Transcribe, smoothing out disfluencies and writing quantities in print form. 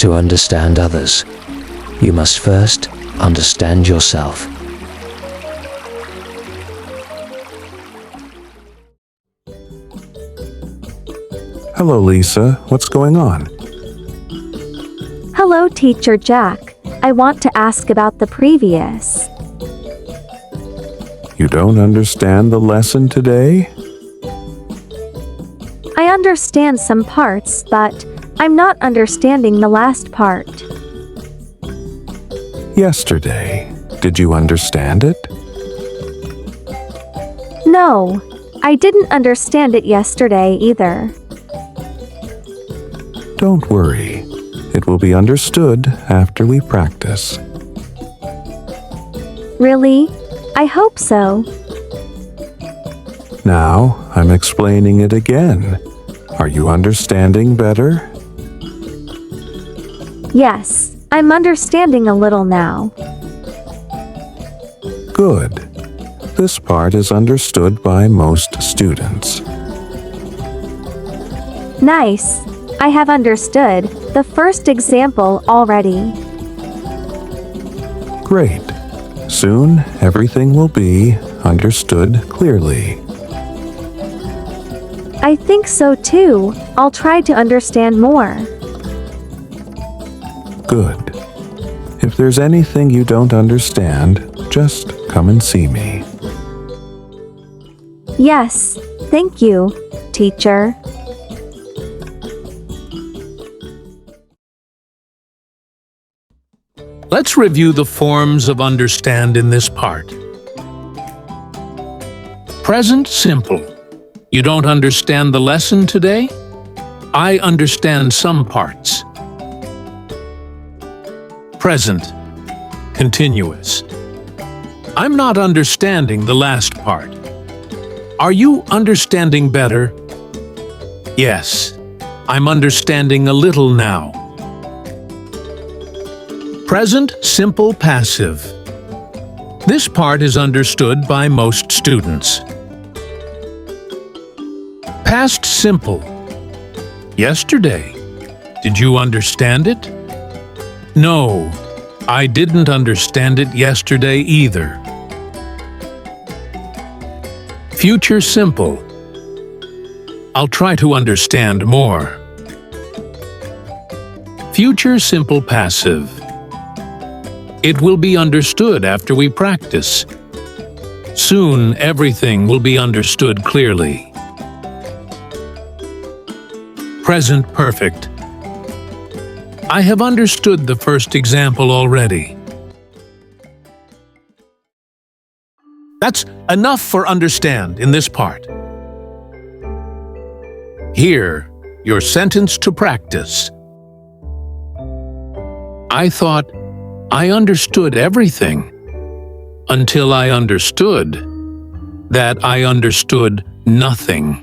to understand others, you must first understand yourself. Hello, Lisa. What's going on? Hello, Teacher Jack. I want to ask about the previous. You don't understand the lesson today? I understand some parts, but I'm not understanding the last part. Yesterday. Did you understand it? No, I didn't understand it yesterday either. Don't worry. It will be understood after we practice. Really? I hope so. Now, I'm explaining it again. Are you understanding better? Yes, I'm understanding a little now. Good. This part is understood by most students. Nice. I have understood the first example already. Great. Soon, everything will be understood clearly. I think so too. I'll try to understand more. Good. If there's anything you don't understand, just come and see me. Yes, thank you, teacher. Let's review the forms of understand in this part. Present simple. You don't understand the lesson today? I understand some parts. Present continuous. I'm not understanding the last part. Are you understanding better? Yes, I'm understanding a little now. Present simple passive. This part is understood by most students. Past simple. Yesterday. Did you understand it? No, I didn't understand it yesterday either. Future simple. I'll try to understand more. Future simple passive. It will be understood after we practice. Soon, everything will be understood clearly. Present perfect. I have understood the first example already. That's enough for understand in this part. Here, your sentence to practice. I thought I understood everything until I understood that I understood nothing.